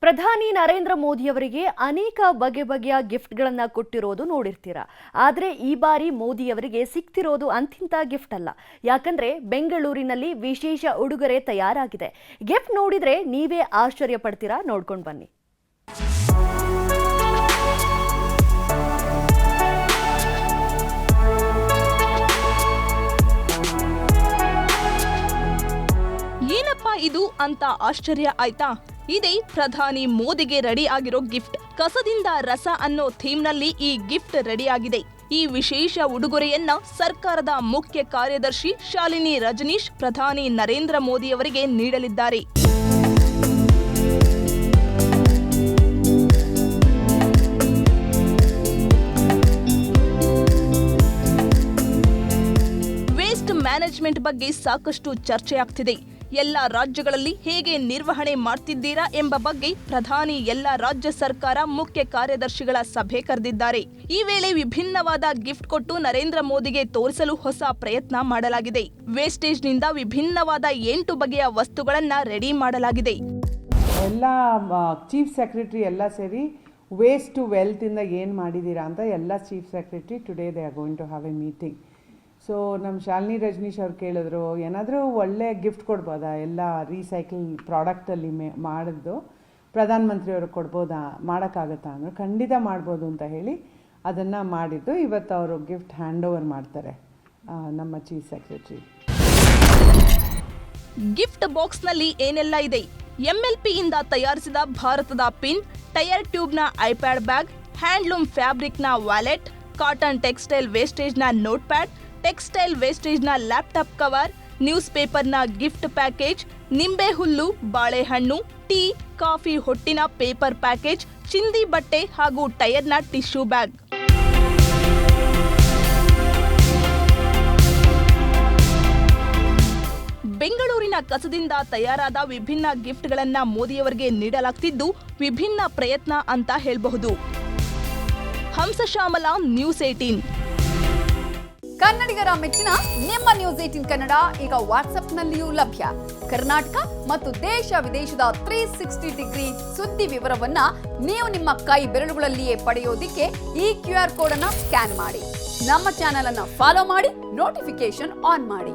ಪ್ರಧಾನಿ ನರೇಂದ್ರ ಮೋದಿಯವರಿಗೆ ಅನೇಕ ಬಗೆಯ ಗಿಫ್ಟ್ಗಳನ್ನು ಕೊಟ್ಟಿರೋದು ನೋಡಿರ್ತೀರಾ. ಆದರೆ ಈ ಬಾರಿ ಮೋದಿಯವರಿಗೆ ಸಿಕ್ತಿರೋದು ಅಂತಿಂತ ಗಿಫ್ಟ್ ಅಲ್ಲ. ಯಾಕಂದ್ರೆ ಬೆಂಗಳೂರಿನಲ್ಲಿ ವಿಶೇಷ ಉಡುಗೊರೆ ತಯಾರಾಗಿದೆ. ಗಿಫ್ಟ್ ನೋಡಿದ್ರೆ ನೀವೇ ಆಶ್ಚರ್ಯ ಪಡ್ತೀರಾ. ನೋಡ್ಕೊಂಡು ಬನ್ನಿ. ಏನಪ್ಪ ಇದು ಅಂತ ಆಶ್ಚರ್ಯ ಆಯ್ತಾ? ಇದೇ ಪ್ರಧಾನಿ ಮೋದಿಗೆ ರೆಡಿ ಆಗಿರೋ ಗಿಫ್ಟ್. ಕಸದಿಂದ ರಸ ಅನ್ನೋ ಥೀಮ್ನಲ್ಲಿ ಈ ಗಿಫ್ಟ್ ರೆಡಿ ಆಗಿದೆ. ಈ ವಿಶೇಷ ಉಡುಗೊರೆಯನ್ನ ಸರ್ಕಾರದ ಮುಖ್ಯ ಕಾರ್ಯದರ್ಶಿ ಶಾಲಿನಿ ರಜನೀಶ್ ಪ್ರಧಾನಿ ನರೇಂದ್ರ ಮೋದಿಯವರಿಗೆ ನೀಡಲಿದ್ದಾರೆ. ವೇಸ್ಟ್ ಮ್ಯಾನೇಜ್ಮೆಂಟ್ ಬಗ್ಗೆ ಸಾಕಷ್ಟು ಚರ್ಚೆ ಆಗ್ತಿದೆ. ಎಲ್ಲ ರಾಜ್ಯಗಳಲ್ಲಿ ಹೇಗೆ ನಿರ್ವಹಣೆ ಮಾಡ್ತಿದ್ದೀರಾ ಎಂಬ ಬಗ್ಗೆ ಪ್ರಧಾನಿ ಎಲ್ಲ ರಾಜ್ಯ ಸರ್ಕಾರ ಮುಖ್ಯ ಕಾರ್ಯದರ್ಶಿಗಳ ಸಭೆ ಕರೆದಿದ್ದಾರೆ. ಈ ವೇಳೆ ವಿಭಿನ್ನವಾದ ಗಿಫ್ಟ್ ಕೊಟ್ಟು ನರೇಂದ್ರ ಮೋದಿಗೆ ತೋರಿಸಲು ಹೊಸ ಪ್ರಯತ್ನ ಮಾಡಲಾಗಿದೆ. ವೇಸ್ಟೇಜ್ನಿಂದ ವಿಭಿನ್ನವಾದ 8 ಬಗೆಯ ವಸ್ತುಗಳನ್ನ ರೆಡಿ ಮಾಡಲಾಗಿದೆ. ಎಲ್ಲ ಚೀಫ್ ಸೆಕ್ರೆಟರಿ ಎಲ್ಲ ಸೇರಿ ವೇಸ್ಟ್ ಟು ವೆಲ್ತ್ ಇಂದ ಏನು ಮಾಡಿದ್ದೀರಾ ಅಂತ ಎಲ್ಲ chief secretary today they are going to have a meeting. So ನಮ್ಮ ಶಾಲಿನಿ ರಜನೀಶ್ ಅವ್ರು ಕೇಳಿದ್ರು, ಏನಾದರೂ ಒಳ್ಳೆ ಗಿಫ್ಟ್ ಕೊಡ್ಬೋದಾ, ಎಲ್ಲ ರೀಸೈಕಲ್ ಪ್ರಾಡಕ್ಟಲ್ಲಿ ಮಾಡಿದ್ದು ಪ್ರಧಾನಮಂತ್ರಿಯವ್ರಿಗೆ ಕೊಡ್ಬೋದಾ, ಮಾಡೋಕ್ಕಾಗತ್ತಾ ಅಂದ್ರೆ ಖಂಡಿತ ಮಾಡ್ಬೋದು ಅಂತ ಹೇಳಿ ಅದನ್ನು ಮಾಡಿದ್ದು. ಇವತ್ತು ಅವರು ಗಿಫ್ಟ್ ಹ್ಯಾಂಡ್ ಓವರ್ ಮಾಡ್ತಾರೆ ನಮ್ಮ ಚೀಫ್ ಸೆಕ್ರೆಟರಿ. ಗಿಫ್ಟ್ ಬಾಕ್ಸ್ನಲ್ಲಿ ಏನೆಲ್ಲ ಇದೆ? MLP ಇಂದ ತಯಾರಿಸಿದ ಭಾರತದ ಪಿನ್, ಟೈರ್ ಟ್ಯೂಬ್ನ ಐಪ್ಯಾಡ್ ಬ್ಯಾಗ್, ಹ್ಯಾಂಡ್ಲೂಮ್ ಫ್ಯಾಬ್ರಿಕ್ನ ವ್ಯಾಲೆಟ್, ಕಾಟನ್ ಟೆಕ್ಸ್ಟೈಲ್ ವೇಸ್ಟೇಜ್ನ ನೋಟ್ ಪ್ಯಾಡ್, ಟೆಕ್ಸ್ಟೈಲ್ ವೇಸ್ಟೇಜ್ನ ಲ್ಯಾಪ್ಟಾಪ್ ಕವರ್, ನ್ಯೂಸ್ ಪೇಪರ್ನ ಗಿಫ್ಟ್ ಪ್ಯಾಕೇಜ್, ನಿಂಬೆ ಹುಲ್ಲು, ಬಾಳೆಹಣ್ಣು, ಟೀ, ಕಾಫಿ ಹೊಟ್ಟಿನ ಪೇಪರ್ ಪ್ಯಾಕೇಜ್, ಚಿಂದಿ ಬಟ್ಟೆ ಹಾಗೂ ಟೈರ್ನ ಟಿಶ್ಯೂ ಬ್ಯಾಗ್. ಬೆಂಗಳೂರಿನ ಕಸದಿಂದ ತಯಾರಾದ ವಿಭಿನ್ನ ಗಿಫ್ಟ್ಗಳನ್ನ ಮೋದಿಯವರಿಗೆ ನೀಡಲಾಗ್ತಿದ್ದು ವಿಭಿನ್ನ ಪ್ರಯತ್ನ ಅಂತ ಹೇಳಬಹುದು. ಹಂಸಶ್ಯಾಮಲ, ನ್ಯೂಸ್ 18. ಕನ್ನಡಿಗರ ಮೆಚ್ಚಿನ ನಿಮ್ಮ ನ್ಯೂಸ್ 18 ಕನ್ನಡ ಈಗ ವಾಟ್ಸ್ಆಪ್ನಲ್ಲಿಯೂ ಲಭ್ಯ. ಕರ್ನಾಟಕ ಮತ್ತು ದೇಶ ವಿದೇಶದ 360 ಡಿಗ್ರಿ ಸುದ್ದಿ ವಿವರವನ್ನ ನೀವು ನಿಮ್ಮ ಕೈ ಬೆರಳುಗಳಲ್ಲಿಯೇ ಪಡೆಯೋದಿಕ್ಕೆ ಈ QR ಕೋಡ್ ಅನ್ನು ಸ್ಕ್ಯಾನ್ ಮಾಡಿ. ನಮ್ಮ ಚಾನೆಲ್ ಅನ್ನು ಫಾಲೋ ಮಾಡಿ, ನೋಟಿಫಿಕೇಶನ್ ಆನ್ ಮಾಡಿ.